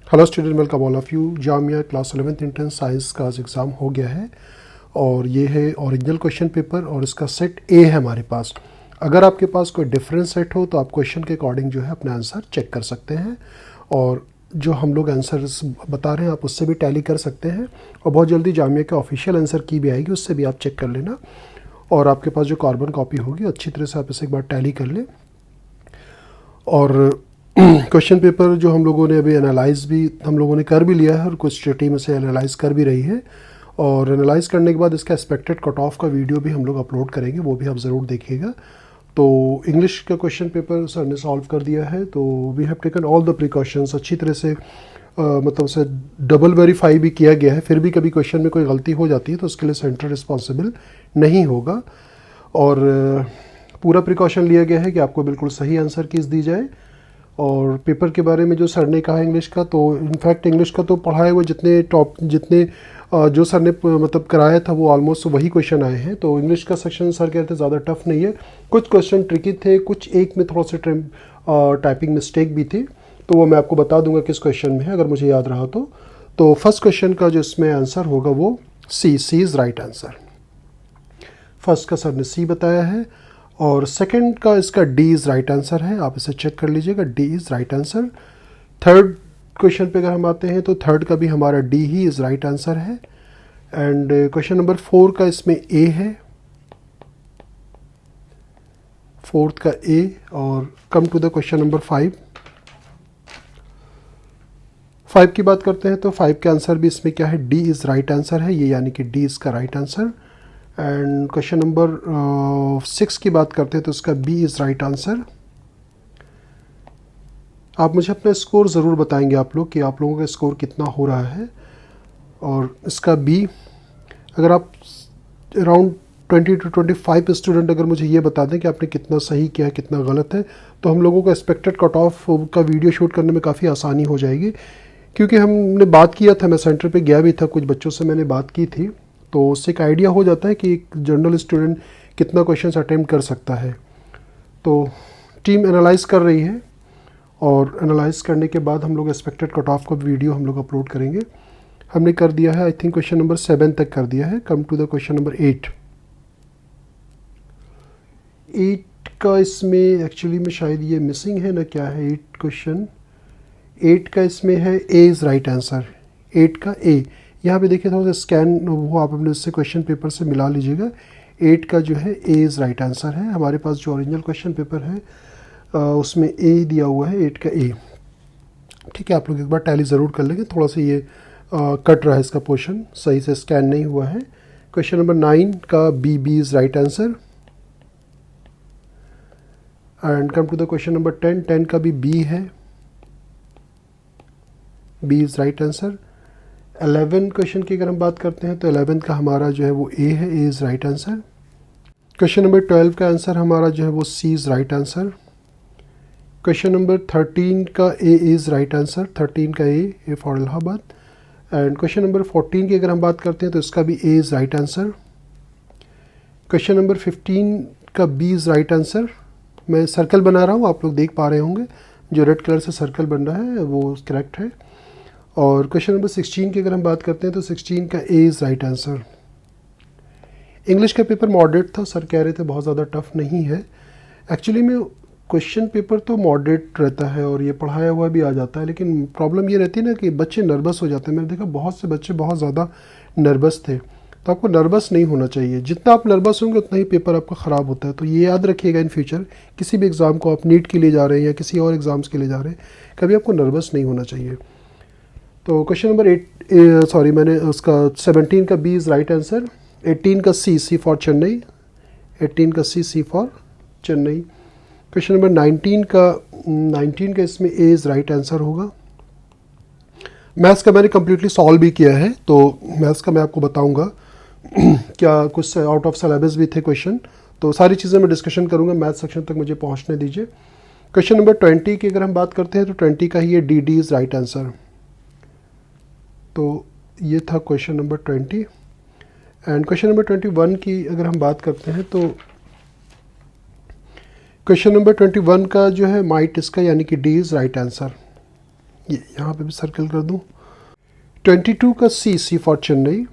Hello student, welcome all of you. Jamia class 11th intern science का आज exam हो गया है और ये है ओरिजिनल क्वेश्चन पेपर और इसका सेट ए है हमारे पास। अगर आपके पास कोई डिफरेंट सेट हो तो आप क्वेश्चन के अकॉर्डिंग जो है अपना आंसर चेक कर सकते हैं और जो हम लोग आंसर्स बता रहे हैं आप उससे भी टैली कर सकते हैं और बहुत जल्दी जामिया के ऑफिशियल आंसर की भी आएगी, उससे भी आप चेक कर लेना। और आपके पास जो कार्बन कॉपी होगी अच्छी तरह से आप इसे एक बार टैली कर लें। और क्वेश्चन पेपर जो हम लोगों ने अभी एनालाइज भी हम लोगों ने कर भी लिया है और कुछ टीम इसे एनालाइज कर भी रही है और एनालाइज करने के बाद इसका एक्सपेक्टेड कट ऑफ का वीडियो भी हम लोग अपलोड करेंगे, वो भी आप ज़रूर देखिएगा। तो इंग्लिश का क्वेश्चन पेपर सर ने सॉल्व कर दिया है, तो we have taken all the precautions. अच्छी तरह से मतलब से डबल वेरीफाई भी किया गया है, फिर भी कभी क्वेश्चन में कोई गलती हो जाती है तो उसके लिए सेंटर रिस्पॉन्सिबल नहीं होगा। और पूरा प्रिकॉशन लिया गया है कि आपको बिल्कुल सही आंसर कीज दी जाए। और पेपर के बारे में जो सर ने कहा इंग्लिश का, तो इनफैक्ट इंग्लिश का तो पढ़ाए हुए जितने जो सर ने मतलब कराया था वो ऑलमोस्ट वही क्वेश्चन आए हैं। तो इंग्लिश का सेक्शन सर कहते हैं ज़्यादा टफ नहीं है, कुछ क्वेश्चन ट्रिकी थे, कुछ एक में थोड़ा सा टाइपिंग मिस्टेक भी थी, तो वो मैं आपको बता दूंगा किस क्वेश्चन में है अगर मुझे याद रहा तो फर्स्ट क्वेश्चन का जो इसमें आंसर होगा वो C is right answer. First का सर ने सी बताया है और सेकंड का इसका डी इज़ राइट आंसर है, आप इसे चेक कर लीजिएगा, D is right answer. Third question पे अगर हम आते हैं तो थर्ड का भी हमारा डी ही इज़ राइट आंसर है। एंड क्वेश्चन नंबर 4 का इसमें ए है, फोर्थ का ए। और come to the question number 5 की बात करते हैं तो 5 के आंसर भी इसमें क्या है, डी इज़ राइट आंसर है, ये यानी कि डी इसका right answer. And question number 6 की बात करते हैं तो इसका बी इज़ राइट आंसर। आप मुझे अपना स्कोर ज़रूर बताएंगे आप लोग कि आप लोगों का स्कोर कितना हो रहा है। और इसका बी, अगर आप अराउंड 20 to 25 स्टूडेंट अगर मुझे ये बता दें कि आपने कितना सही किया है कितना गलत है, तो हम लोगों का एक्सपेक्टेड कट ऑफ का वीडियो शूट करने में काफ़ी आसानी हो जाएगी। क्योंकि हमने बात किया था, मैं सेंटर पे गया भी था, कुछ बच्चों से मैंने बात की थी, तो उससे एक आइडिया हो जाता है कि एक जनरल स्टूडेंट कितना क्वेश्चन अटेम्प्ट कर सकता है। तो टीम एनालाइज कर रही है और एनालाइज करने के बाद हम लोग एक्सपेक्टेड कट ऑफ का वीडियो हम लोग अपलोड करेंगे। हमने कर दिया है, आई थिंक क्वेश्चन नंबर 7 तक कर दिया है। Come to the question number 8 का इसमें एक्चुअली में शायद ये मिसिंग है ना, क्या है 8 का इसमें है ए इज़ राइट आंसर। 8 का ए, यहाँ पे देखिए थोड़ा सा स्कैन वो आप अपने उससे क्वेश्चन पेपर से मिला लीजिएगा। 8 का जो है ए इज़ राइट आंसर है। हमारे पास जो ओरिजिनल क्वेश्चन पेपर है उसमें ए दिया हुआ है, 8 का ए। ठीक है, आप लोग एक बार टैली ज़रूर कर लेंगे, थोड़ा सा ये कट रहा है इसका पोर्शन, सही से स्कैन नहीं हुआ है। क्वेश्चन नंबर 9 का B is right answer. And come to the question number 10 का भी बी है, B is right answer. 11 question की अगर हम बात करते हैं तो 11 का हमारा जो है वो ए है, A is right answer. Question number 12 का आंसर हमारा जो है वो C is right answer. Question number 13 का ए इज़ राइट आंसर, 13 का A for Allahabad. And question number 14 की अगर हम बात करते हैं तो इसका भी ए is right answer. Question number 15 का बी इज़ राइट आंसर। मैं सर्कल बना रहा हूँ, आप लोग देख पा रहे होंगे, जो रेड कलर से सर्कल बन रहा है वो करेक्ट है। और क्वेश्चन नंबर 16 की अगर हम बात करते हैं तो 16 का A is right answer. English का पेपर मॉडरेट था, सर कह रहे थे बहुत ज़्यादा टफ नहीं है। एक्चुअली में क्वेश्चन पेपर तो मॉडरेट रहता है और ये पढ़ाया हुआ भी आ जाता है, लेकिन प्रॉब्लम ये रहती है ना कि बच्चे नर्वस हो जाते हैं। मैंने देखा बहुत से बच्चे बहुत ज़्यादा नर्वस थे, तो आपको नर्वस नहीं होना चाहिए। जितना आप नर्वस होंगे उतना ही पेपर आपका ख़राब होता है। तो ये याद रखिएगा, इन फ्यूचर किसी भी एग्ज़ाम को आप नीट के लिए जा रहे हैं या किसी और एग्ज़ाम्स के लिए जा रहे हैं, कभी आपको नर्वस नहीं होना चाहिए। तो क्वेश्चन नंबर मैंने उसका 17 का बी इज़ राइट आंसर। 18 का सी फॉर चेन्नई, 18 का सी फॉर चेन्नई। क्वेश्चन नंबर 19 का इसमें ए इज़ राइट आंसर होगा। मैथ्स का मैंने कम्प्लीटली सॉल्व भी किया है, तो मैथ्स का मैं आपको बताऊंगा क्या कुछ आउट ऑफ सिलेबस भी थे क्वेश्चन, तो सारी चीज़ें मैं डिस्कशन करूंगा। मैथ्स सेक्शन तक मुझे पहुंचने दीजिए। क्वेश्चन नंबर 20 की अगर हम बात करते हैं तो 20 का ही ये डी इज़ राइट आंसर। तो ये था question number 20। And question number 21 की अगर हम बात करते हैं तो क्वेश्चन नंबर 21 का जो है माइट इसका यानी कि डी इज़ राइट आंसर। ये यहाँ पे भी सर्कल कर दूँ। 22 का सी फॉर चेन्नई,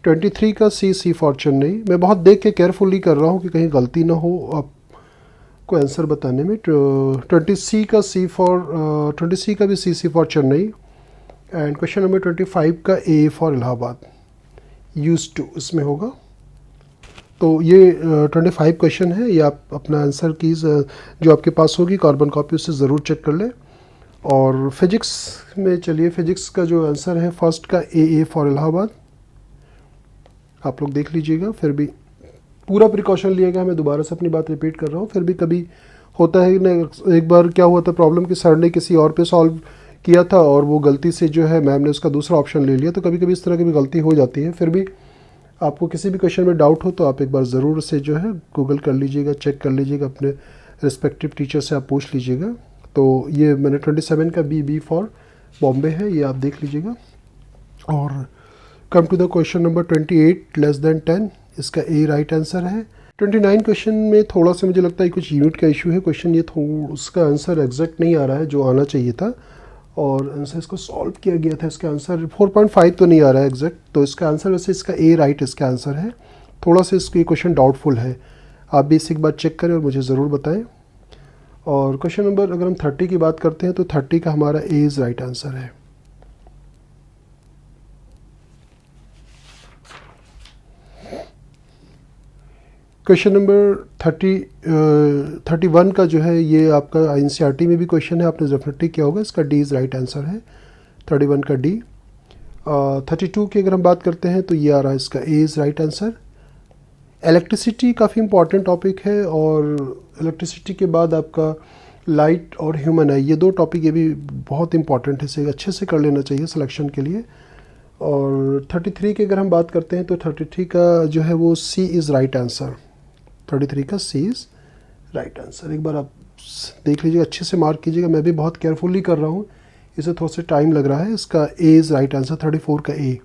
23 का सी फॉर चेन्नई। मैं बहुत देख के केयरफुली कर रहा हूँ कि कहीं गलती ना हो आपको आंसर बताने में। 20 का सी फॉर 20 का भी C for Chennai. And question number 25 का A for Allahabad, use to इसमें होगा। तो ये 25 क्वेश्चन है। ये आप अपना आंसर कीज जो आपके पास होगी कार्बन कॉपी उससे ज़रूर चेक कर लें। और फिजिक्स में चलिए, फिजिक्स का जो आंसर है फर्स्ट का ए फॉर इलाहाबाद, आप लोग देख लीजिएगा। फिर भी पूरा प्रिकॉशन लिएगा, मैं दोबारा से अपनी बात रिपीट कर रहा हूँ। फिर भी कभी होता है ना, एक बार क्या हुआ था प्रॉब्लम कि सर ने किसी और पे सॉल्व किया था और वो गलती से जो है मैम ने उसका दूसरा ऑप्शन ले लिया, तो कभी कभी इस तरह की भी गलती हो जाती है। फिर भी आपको किसी भी क्वेश्चन में डाउट हो तो आप एक बार ज़रूर से जो है गूगल कर लीजिएगा, चेक कर लीजिएगा, अपने रिस्पेक्टिव टीचर से आप पूछ लीजिएगा। तो ये मैंने 27 का बी फॉर बॉम्बे है, ये आप देख लीजिएगा। और come to the question number 28 less than 10, इसका ए राइट आंसर है। 29 क्वेश्चन में थोड़ा सा मुझे लगता है कुछ यूनिट का इशू है। क्वेश्चन ये उसका आंसर एग्जैक्ट नहीं आ रहा है जो आना चाहिए था, और आंसर इसको सॉल्व किया गया था। इसका आंसर 4.5 तो नहीं आ रहा है एग्जैक्ट, तो इसका आंसर वैसे इसका ए राइट इसका आंसर है। थोड़ा सा इसकी क्वेश्चन डाउटफुल है, आप भी इसी एक बार चेक करें और मुझे ज़रूर बताएं। और क्वेश्चन नंबर अगर हम 30 की बात करते हैं तो 30 का हमारा ए इज़ राइट आंसर है। क्वेश्चन नंबर 31 का जो है ये आपका एनसीईआरटी में भी क्वेश्चन है, आपने डेफिनेटली किया होगा। इसका डी इज़ राइट आंसर है, 31 का डी। 32 की अगर हम बात करते हैं तो ये आ रहा है इसका ए इज़ राइट आंसर। इलेक्ट्रिसिटी काफ़ी इंपॉर्टेंट टॉपिक है, और इलेक्ट्रिसिटी के बाद आपका लाइट और ह्यूमन है, ये दो टॉपिक ये भी बहुत इंपॉर्टेंट है, इसे अच्छे से कर लेना चाहिए सिलेक्शन के लिए। और 33 की अगर हम बात करते हैं तो 33 का जो है वो सी इज़ राइट आंसर। 33 का सी इज़ राइट आंसर। एक बार आप देख लीजिएगा, अच्छे से मार्क कीजिएगा, मैं भी बहुत केयरफुली कर रहा हूँ, इसे थोड़ा सा टाइम लग रहा है। इसका ए इज़ राइट आंसर, 34 का ए।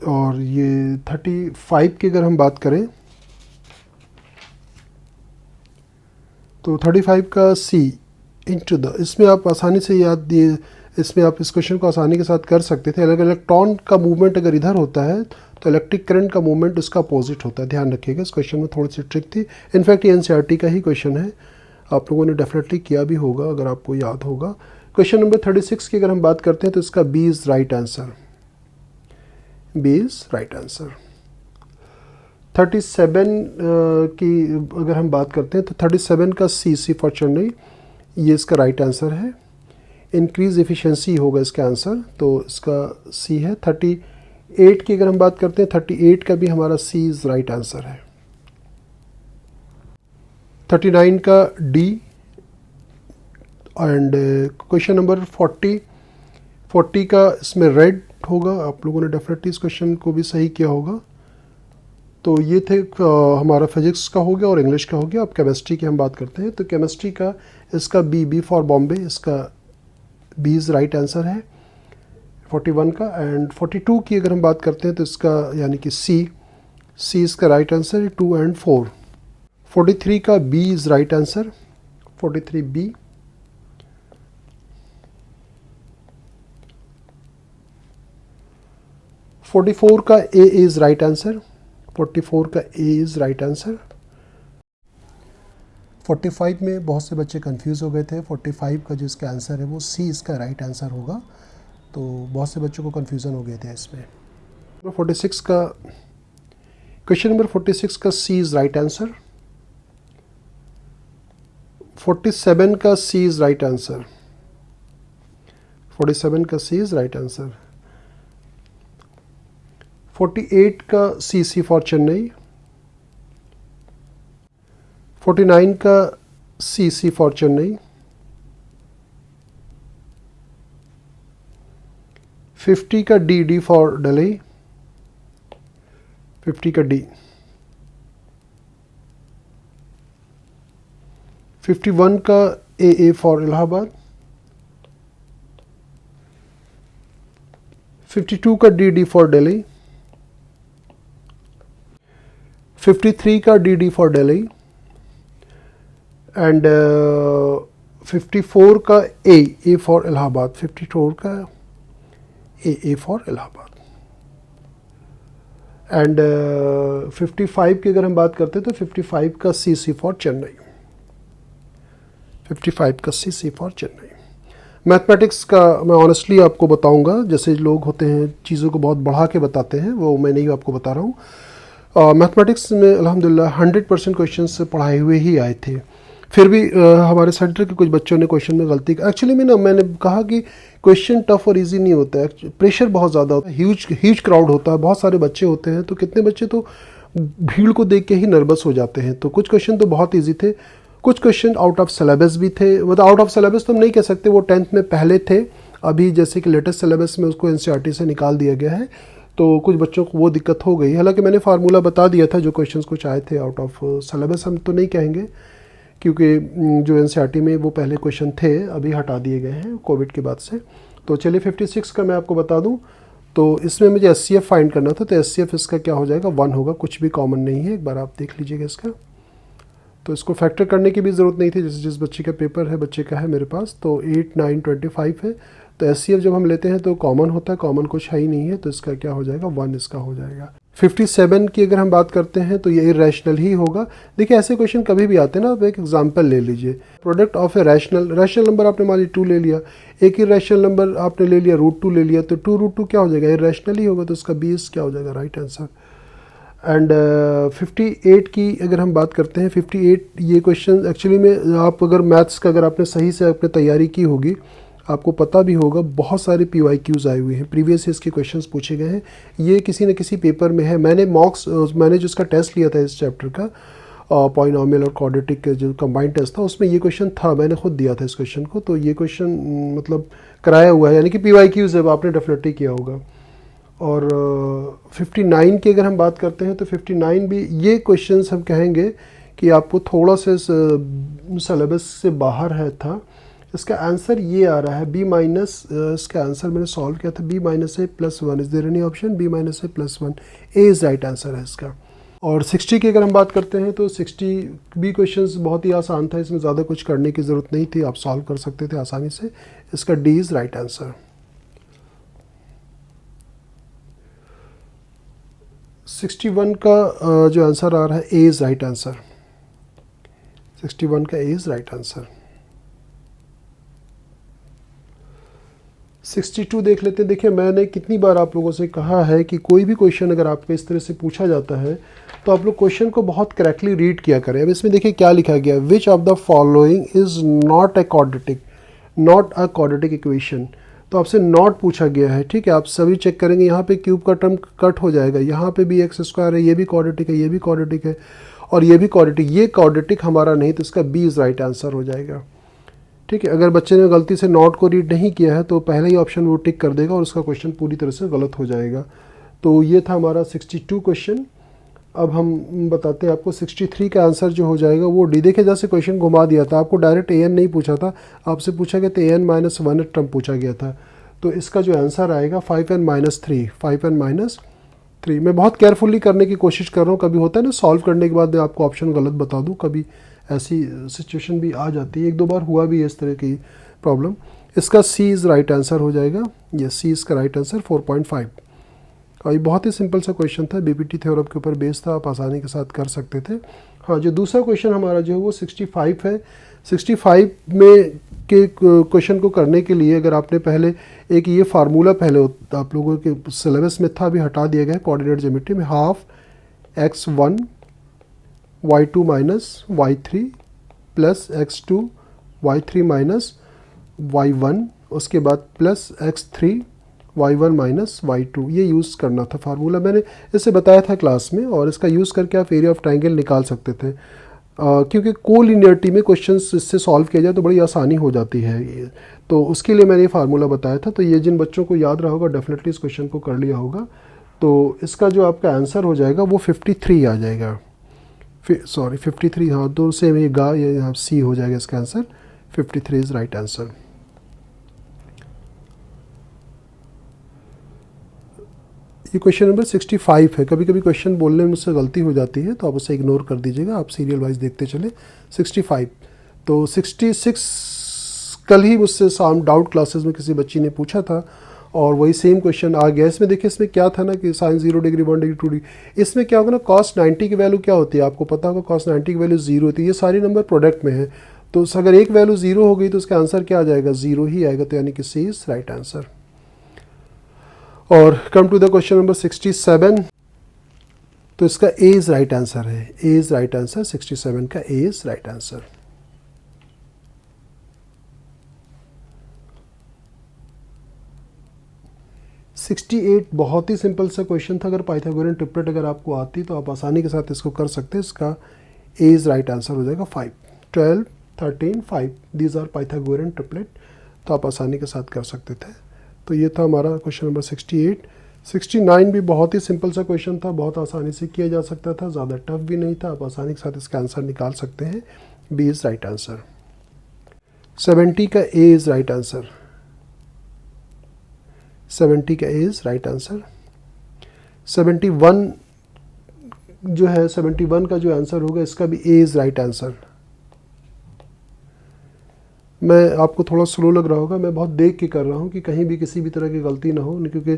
और ये 35 की अगर हम बात करें तो 35 का सी इंटू द, इसमें आप आसानी से याद दिए, इसमें आप इस क्वेश्चन को आसानी के साथ कर सकते थे। अगर इलेक्ट्रॉन का मूवमेंट अगर इधर होता है तो इलेक्ट्रिक करंट का मूवमेंट इसका अपोजिट होता है, ध्यान रखिएगा। इस क्वेश्चन में थोड़ी सी ट्रिक थी। इनफैक्ट ये एनसीईआरटी का ही क्वेश्चन है, आप लोगों ने डेफिनेटली किया भी होगा अगर आपको याद होगा। क्वेश्चन नंबर 36 की अगर हम बात करते हैं तो इसका B is right answer, B is right answer. 37 की अगर हम बात करते हैं तो 37 का सी फॉर चेन्नई, ये इसका राइट आंसर है। इंक्रीज एफिशिएंसी होगा इसका आंसर, तो इसका सी है। 38 की अगर हम बात करते हैं 38 का भी हमारा सी इज़ राइट आंसर है। 39 का डी। एंड क्वेश्चन नंबर 40 का इसमें रेड होगा। आप लोगों ने डेफिनेटली इस क्वेश्चन को भी सही किया होगा। तो ये थे हमारा फिजिक्स का हो गया और इंग्लिश का हो गया। अब केमिस्ट्री की हम बात करते हैं तो केमिस्ट्री का इसका बी फॉर बॉम्बे, इसका बी इज़ राइट आंसर है 41 का। एंड 42 की अगर हम बात करते हैं तो इसका यानी कि सी इसका राइट आंसर है, 2 एंड 4। 43 का B is right answer, 43 B. 44 का ए इज़ राइट आंसर, 44 का ए इज़ राइट आंसर। 45 में बहुत से बच्चे कंफ्यूज हो गए थे। 45 का जो इसका आंसर है वो सी इसका राइट आंसर होगा, तो बहुत से बच्चों को कंफ्यूजन हो गए थे इसमें। 46 का क्वेश्चन नंबर 46 का सी इज़ राइट आंसर। 47 का सी इज़ राइट आंसर, 47 का सी इज़ राइट आंसर। 48 का सी फॉर चेन्नई। 49 का सी फॉर चेन्नई। 50 का डी फॉर दिल्ली, 50 का डी। 51 का ए फॉर इलाहाबाद। 52 का डी फॉर दिल्ली। 53 का डी फॉर दिल्ली। एंड 54 का ए फॉर इलाहाबाद, 54 का ए फॉर इलाहाबाद। एंड 55 की अगर हम बात करते हैं तो 55 का सी फॉर चेन्नई, 55 का सी फॉर चेन्नई। मैथमेटिक्स का मैं ऑनेस्टली आपको बताऊंगा, जैसे लोग होते हैं चीज़ों को बहुत बढ़ा के बताते हैं, वो मैं नहीं आपको बता रहा हूँ। मैथमेटिक्स में अल्हम्दुलिल्लाह 100% क्वेश्चन पढ़ाए हुए ही आए थे। फिर भी हमारे सेंटर के कुछ बच्चों ने क्वेश्चन में गलती की। एक्चुअली में ना मैंने कहा कि क्वेश्चन टफ और इजी नहीं होता है, प्रेशर बहुत ज़्यादा होता है, ह्यूज क्राउड होता है, बहुत सारे बच्चे होते हैं, तो कितने बच्चे तो भीड़ को देख के ही नर्वस हो जाते हैं। तो कुछ क्वेश्चन तो बहुत ईजी थे, कुछ क्वेश्चन आउट ऑफ सिलेबस भी थे। मतलब आउट ऑफ सिलेबस तो हम नहीं कह सकते, वो 10th में पहले थे, अभी जैसे कि लेटेस्ट सिलेबस में उसको एनसीईआरटी से निकाल दिया गया है, तो कुछ बच्चों को वो दिक्कत हो गई। हालांकि मैंने फार्मूला बता दिया था, जो क्वेश्चंस कुछ आए थे आउट ऑफ सिलेबस हम तो नहीं कहेंगे, क्योंकि जो एनसीईआरटी में वो पहले क्वेश्चन थे अभी हटा दिए गए हैं कोविड के बाद से। तो चलिए 56 का मैं आपको बता दूं, तो इसमें मुझे एचसीएफ फाइंड करना था, तो एचसीएफ इसका क्या हो जाएगा, 1 होगा, कुछ भी कॉमन नहीं है, एक बार आप देख लीजिएगा इसका। तो इसको फैक्टर करने की भी ज़रूरत नहीं थी, जैसे जिस बच्चे का पेपर है बच्चे का है मेरे पास, तो 8, 9, 25 है। तो एचसीएफ जब हम लेते हैं तो कॉमन होता है, कॉमन कुछ है ही नहीं है, तो इसका क्या हो जाएगा, 1 इसका हो जाएगा। 57 की अगर हम बात करते हैं तो ये इरेशनल ही होगा। देखिए ऐसे क्वेश्चन कभी भी आते हैं ना, आप एक एग्जांपल ले लीजिए, product of a rational number आपने मान लीजिए 2 ले लिया, एक इरेशनल नंबर आपने ले लिया √2 ले लिया, तो 2√2 क्या हो जाएगा, इरेशनल ही होगा, तो इसका 20 क्या हो जाएगा, राइट आंसर। एंड 58 की अगर हम बात करते हैं, 58 ये क्वेश्चन एक्चुअली में आप अगर मैथ्स का अगर आपने सही से आपने तैयारी की होगी, आपको पता भी होगा बहुत सारे PYQs आए हुए हैं, प्रीवियस ईयर्स के क्वेश्चंस पूछे गए हैं, ये किसी न किसी पेपर में है। मैंने जिसका टेस्ट लिया था इस चैप्टर का, पॉलिनोमियल और क्वाड्रेटिक का जो कंबाइंड टेस्ट था, उसमें ये क्वेश्चन था, मैंने खुद दिया था इस क्वेश्चन को, तो ये क्वेश्चन मतलब कराया हुआ है, यानी कि PYQs है, आपने डेफिनेटली किया होगा। और 59 की अगर हम बात करते हैं तो 59 भी ये क्वेश्चंस हम कहेंगे कि आपको थोड़ा सा सिलेबस से बाहर है था। इसका आंसर ये आ रहा है B-, इसका आंसर मैंने सॉल्व किया था B-A+1। Is there any option, B-A+1, A is right answer है इसका। और 60 की अगर हम बात करते हैं तो 60 भी क्वेश्चंस बहुत ही आसान था, इसमें ज़्यादा कुछ करने की ज़रूरत नहीं थी, आप सॉल्व कर सकते थे आसानी से। इसका D इज़ राइट आंसर। 61 का जो आंसर आ रहा है A इज़ राइट आंसर, 61 का A इज़ राइट आंसर। 62 देख लेते हैं। देखिए मैंने कितनी बार आप लोगों से कहा है कि कोई भी क्वेश्चन अगर आपको इस तरह से पूछा जाता है तो आप लोग क्वेश्चन को बहुत करेक्टली रीड किया करें। अब इसमें देखिए क्या लिखा गया, which of the following is not a quadratic equation. तो आपसे नॉट पूछा गया है, ठीक है, आप सभी चेक करेंगे, यहाँ पे क्यूब का टर्म कट हो जाएगा, यहाँ पे भी x² है, ये भी क्वाड्रेटिक है, ये भी क्वाड्रेटिक है, और ये भी क्वाड्रेटिक, ये क्वाड्रेटिक हमारा नहीं, तो इसका B इज़ राइट आंसर हो जाएगा। ठीक है, अगर बच्चे ने गलती से नॉट को रीड नहीं किया है तो पहले ही ऑप्शन वो टिक कर देगा और उसका क्वेश्चन पूरी तरह से गलत हो जाएगा। तो ये था हमारा 62 क्वेश्चन। अब हम बताते हैं आपको 63 का आंसर जो हो जाएगा वो D। देखिए जैसे क्वेश्चन घुमा दिया था, आपको डायरेक्ट AN नहीं पूछा था, आपसे पूछा गया था AN-1 टर्म पूछा गया था। तो इसका जो आंसर आएगा 5n-3, 5n-3। मैं बहुत केयरफुली करने की कोशिश कर रहा हूँ, कभी होता है ना सॉल्व करने के बाद मैं आपको ऑप्शन गलत बता दूँ, कभी ऐसी सिचुएशन भी आ जाती है, 1-2 बार हुआ भी है इस तरह की प्रॉब्लम। इसका C इज़ राइट आंसर हो जाएगा, ये C इसका राइट आंसर 4.5। और ये बहुत ही सिंपल सा क्वेश्चन था, BPT थ्योरम के ऊपर बेस्ड था, आप आसानी के साथ कर सकते थे। हाँ, जो दूसरा क्वेश्चन हमारा जो है वो 65 है। 65 में के क्वेश्चन को करने के लिए अगर आपने पहले एक ये फार्मूला पहले आप लोगों के सिलेबस में था, अभी हटा दिया गया है, कोऑर्डिनेट ज्योमेट्री में, half x1 y2 minus y3 plus x2 y3 minus y1, उसके बाद plus x3 y1 minus y2, ये यूज़ करना था फार्मूला। मैंने इससे बताया था क्लास में, और इसका यूज़ करके आप एरिया ऑफ ट्रायंगल निकाल सकते थे, क्योंकि कोलिनियरिटी में क्वेश्चंस इससे सॉल्व किया जाए तो बड़ी आसानी हो जाती है, तो उसके लिए मैंने ये फार्मूला बताया था। तो ये जिन बच्चों को याद रहा होगा डेफिनेटली इस क्वेश्चन को कर लिया होगा। तो इसका जो आपका आंसर हो जाएगा वो 53 आ जाएगा, सॉरी 53, हाँ, दो से ये गा, ये यहाँ C हो जाएगा इसका आंसर, 53 इज़ राइट आंसर। ये क्वेश्चन नंबर 65 है। कभी कभी क्वेश्चन बोलने में मुझसे गलती हो जाती है तो आप उसे इग्नोर कर दीजिएगा, आप सीरियल वाइज देखते चले। 65, तो 66 कल ही मुझसे शाम डाउट क्लासेस में किसी बच्ची ने पूछा था और वही सेम क्वेश्चन आ गया। इसमें देखिए, इसमें क्या था ना कि साइन 0 डिग्री 1 डिग्री 2 डिग्री, इसमें क्या होगा ना, cos 90 की वैल्यू क्या होती है आपको पता होगा, cos 90 की वैल्यू 0 होती है। ये सारी नंबर प्रोडक्ट में है, तो अगर एक वैल्यू 0 हो गई तो उसका आंसर क्या आ जाएगा, 0 ही आएगा, तो यानी कि सी इज राइट आंसर। और come to the question number 67, तो इसका ए इज राइट आंसर है, ए इज राइट आंसर, 67 का ए इज राइट आंसर। सिक्सटी 68 बहुत ही सिंपल सा क्वेश्चन था। अगर पाइथागोरियन ट्रिपलेट अगर आपको आती तो आप आसानी के साथ इसको कर सकते हैं। इसका ए इज राइट आंसर हो जाएगा 5, 12, 13, 5, दीज आर पाइथागोरियन ट्रिपलेट, तो आप आसानी के साथ कर सकते थे। तो ये था हमारा क्वेश्चन नंबर 68। 69 भी बहुत ही सिंपल सा क्वेश्चन था, बहुत आसानी से किया जा सकता था, ज़्यादा टफ भी नहीं था, आप आसानी के साथ इसका आंसर निकाल सकते हैं। B is right answer. 70 का ए इज़ राइट आंसर, 70 का ए इज़ राइट आंसर। 71 जो है, 71 का जो आंसर होगा इसका भी ए इज़ राइट आंसर। मैं आपको थोड़ा स्लो लग रहा होगा, मैं बहुत देख के कर रहा हूँ कि कहीं भी किसी भी तरह की गलती ना हो, क्योंकि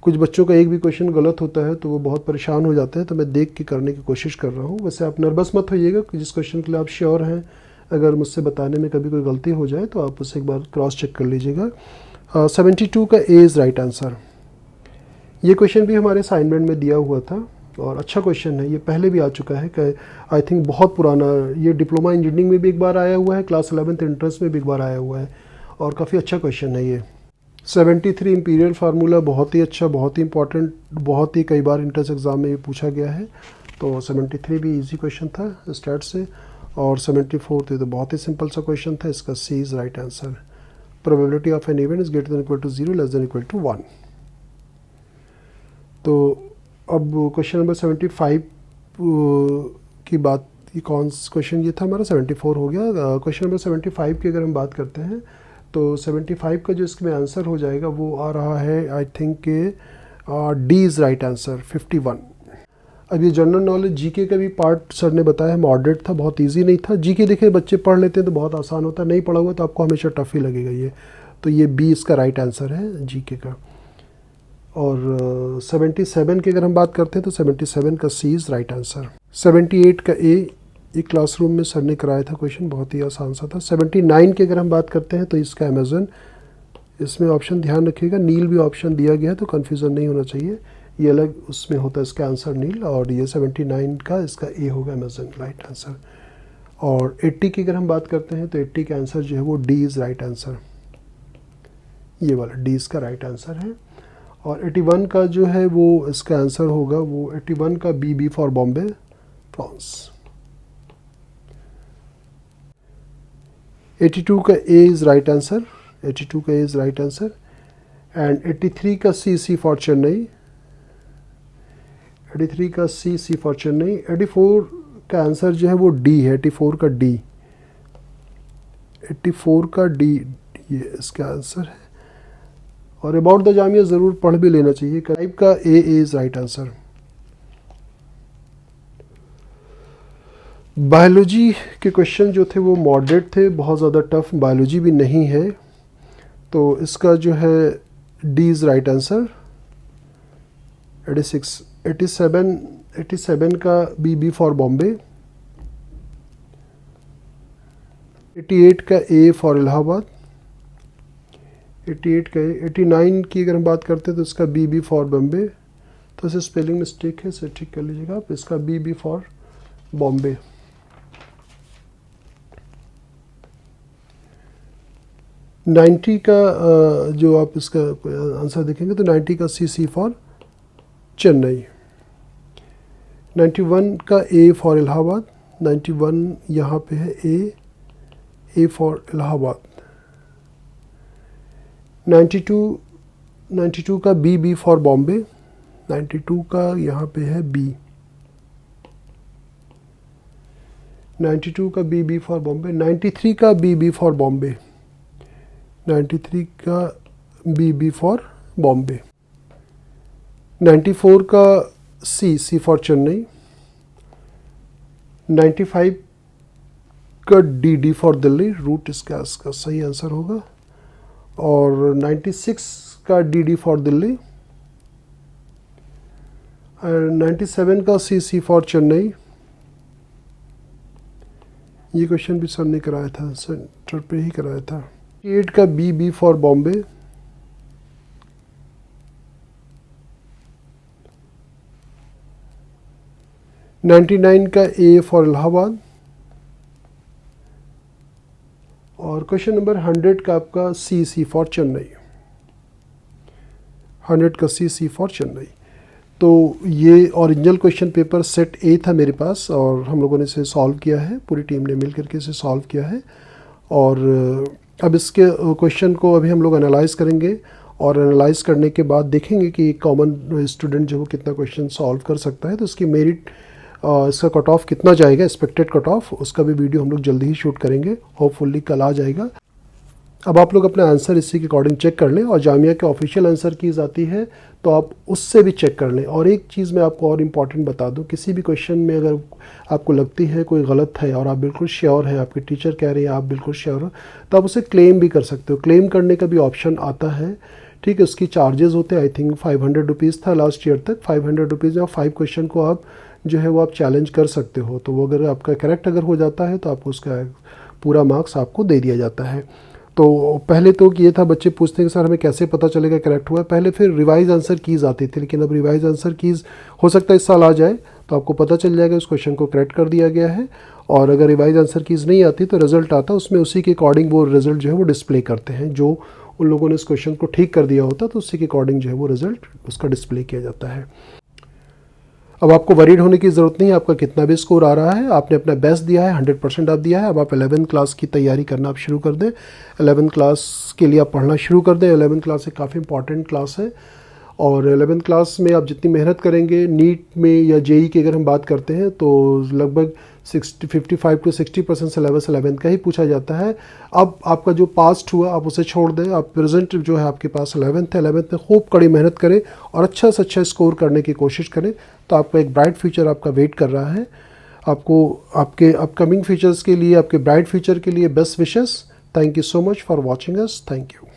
कुछ बच्चों का एक भी क्वेश्चन गलत होता है तो वो बहुत परेशान हो जाते हैं, तो मैं देख के करने की कोशिश कर रहा हूँ। वैसे आप नर्वस मत होइएगा, जिस क्वेश्चन के लिए आप श्योर हैं, अगर मुझसे बताने में कभी कोई गलती हो जाए तो आप उसे एक बार क्रॉस चेक कर लीजिएगा। 72 का ए इज़ राइट आंसर। ये क्वेश्चन भी हमारे असाइनमेंट में दिया हुआ था और अच्छा क्वेश्चन है, ये पहले भी आ चुका है, आई थिंक बहुत पुराना, ये डिप्लोमा इंजीनियरिंग में भी एक बार आया हुआ है, क्लास 11th इंट्रेंस में भी एक बार आया हुआ है और काफ़ी अच्छा क्वेश्चन है ये। 73 इंपीरियल फार्मूला बहुत ही अच्छा, बहुत ही इंपॉर्टेंट, बहुत ही कई बार इंट्रेंस एग्ज़ाम में ये पूछा गया है, तो 73 भी इजी क्वेश्चन था स्टार्ट से। और 74 तो बहुत ही सिंपल सा क्वेश्चन था, इसका C is right answer. Probability of an event is greater than equal to 0 less than equal to 1। तो अब क्वेश्चन नंबर 75 की बात, ये कौन क्वेश्चन ये था हमारा, 74 हो गया। क्वेश्चन नंबर 75 की अगर हम बात करते हैं तो 75 का जो इसमें आंसर हो जाएगा वो आ रहा है, I think D is right answer, 51। अब ये जनरल नॉलेज जीके का भी पार्ट सर ने बताया मॉडरेट था, बहुत इजी नहीं था। जीके देखिए बच्चे पढ़ लेते हैं तो बहुत आसान होता है, नहीं पढ़ा हुआ तो आपको हमेशा टफ ही लगेगा ये, तो ये बी इसका राइट आंसर है जीके का। और 77 की अगर हम बात करते हैं तो 77 का सी इज़ राइट आंसर। 78 का ए, ये क्लासरूम में सर ने कराया था क्वेश्चन, बहुत ही आसान सा था। 79 की अगर हम बात करते हैं तो इसका अमेजन, इसमें ऑप्शन ध्यान रखिएगा, नील भी ऑप्शन दिया गया है तो कन्फ्यूज़न नहीं होना चाहिए, ये अलग उसमें होता है इसका आंसर नील, और ये 79 का इसका ए होगा अमेजन, राइट आंसर। और 80 की अगर हम बात करते हैं तो 80 का आंसर जो है वो डी इज़ राइट आंसर, ये वाला डी इसका राइट आंसर है। और 81 का जो है वो इसका आंसर होगा वो 81 का बी फॉर बॉम्बे फ्रांस। 82 का ए इज़ राइट आंसर, 82 का A is right answer. And 83 का सी फॉर चेन्नई, 83 का सी फॉर चेन्नई। 84 का आंसर जो है वो डी है, 84 का डी, 84 का डी ये इसका आंसर है। और अबाउट द जामिया ज़रूर पढ़ भी लेना चाहिए। टाइप का A is right answer. Biology के क्वेश्चन जो थे वो मॉडरेट थे, बहुत ज़्यादा टफ बायोलॉजी भी नहीं है, तो इसका जो है डी इज़ राइट आंसर। 86, 87 का बी फॉर बॉम्बे। 88 का ए फॉर इलाहाबाद। 88 का 89 की अगर हम बात करते हैं तो इसका बी फॉर बॉम्बे, तो इसे स्पेलिंग मिस्टेक है, इसे ठीक कर लीजिएगा आप, इसका बी फॉर बॉम्बे। 90 का जो आप इसका आंसर देखेंगे तो 90 का सी फॉर चेन्नई। 91 का ए फॉर इलाहाबाद, 91 यहाँ पे है ए फॉर इलाहाबाद। 92 का बी फॉर बॉम्बे, 92 का यहाँ पे है बी। 92 का बी फॉर बॉम्बे। 93 का बी फॉर बॉम्बे, 93 का बी फॉर बॉम्बे। 94 का सी फॉर चेन्नई। 95 का डी फॉर दिल्ली, रूट इसका सही आंसर होगा। और 96 का डी फॉर दिल्ली, और 97 का सी फॉर चेन्नई। ये क्वेश्चन भी सर ने कराया था, सेंटर पे ही कराया था। 8 का बी फॉर बॉम्बे, 99 का ए फॉर इलाहाबाद, और क्वेश्चन नंबर 100 का आपका सी फॉर चेन्नई, 100 का सी फॉर चेन्नई। तो ये ओरिजिनल क्वेश्चन पेपर सेट ए था मेरे पास, और हम लोगों ने इसे सॉल्व किया है, पूरी टीम ने मिल करके इसे सॉल्व किया है। और अब इसके क्वेश्चन को अभी हम लोग एनालाइज करेंगे, और एनालाइज करने के बाद देखेंगे कि कॉमन स्टूडेंट जो वो कितना क्वेश्चन सॉल्व कर सकता है। तो इसकी मेरिट, इसका कट ऑफ कितना जाएगा, एक्सपेक्टेड कट ऑफ, उसका भी वीडियो हम लोग जल्दी ही शूट करेंगे, होपफुली कल आ जाएगा। अब आप लोग अपना आंसर इसी के अकॉर्डिंग चेक कर लें, और जामिया के ऑफिशियल आंसर कीज़ आती है तो आप उससे भी चेक कर लें। और एक चीज़ मैं आपको और इम्पॉर्टेंट बता दूं, किसी भी क्वेश्चन में अगर आपको लगती है कोई गलत है और आप बिल्कुल श्योर है, आपके टीचर कह रहे हैं आप बिल्कुल श्योर हो, तो आप उसे क्लेम भी कर सकते हो। क्लेम करने का भी ऑप्शन आता है, ठीक है। उसकी चार्जेस होते हैं, आई थिंक 500 रुपीज़ था लास्ट ईयर तक। 500 रुपीज़ में 5 क्वेश्चन को आप जो है वो आप चैलेंज कर सकते हो। तो वो अगर आपका करेक्ट अगर हो जाता है तो आपको उसका पूरा मार्क्स आपको दे दिया जाता है। तो पहले तो ये था, बच्चे पूछते हैं कि सर हमें कैसे पता चलेगा करेक्ट हुआ है। पहले फिर रिवाइज आंसर कीज़ आती थी, लेकिन अब रिवाइज आंसर कीज़ हो सकता है इस साल आ जाए, तो आपको पता चल जाएगा उस क्वेश्चन को करेक्ट कर दिया गया है। और अगर रिवाइज आंसर कीज़ नहीं आती तो रिजल्ट आता, उसमें उसी के अकॉर्डिंग वो रिजल्ट जो है वो डिस्प्ले करते हैं। जो उन लोगों ने इस क्वेश्चन को ठीक कर दिया होता तो उसी के अकॉर्डिंग जो है वो रिजल्ट उसका डिस्प्ले किया जाता है। अब आपको वरीड होने की ज़रूरत नहीं है, आपका कितना भी स्कोर आ रहा है, आपने अपना बेस्ट दिया है, 100% आप दिया है। अब आप 11th क्लास की तैयारी करना आप शुरू कर दें, 11th क्लास के लिए आप पढ़ना शुरू कर दें। 11th क्लास एक काफ़ी इंपॉर्टेंट क्लास है, और 11th क्लास में आप जितनी मेहनत करेंगे, नीट में या जेई की अगर हम बात करते हैं तो लगभग 55 to 60% सिलेबस 11th का ही पूछा जाता है। अब आपका जो पास्ट हुआ आप उसे छोड़ दें, आप प्रेजेंट जो है आपके पास 11th है, 11th में खूब कड़ी मेहनत करें और अच्छा से अच्छा स्कोर करने की कोशिश करें, तो आपका एक ब्राइट फ्यूचर आपका वेट कर रहा है। आपको आपके अपकमिंग फ्यूचर्स के लिए, आपके ब्राइट फ्यूचर के लिए best wishes. Thank you so much for watching us. Thank you.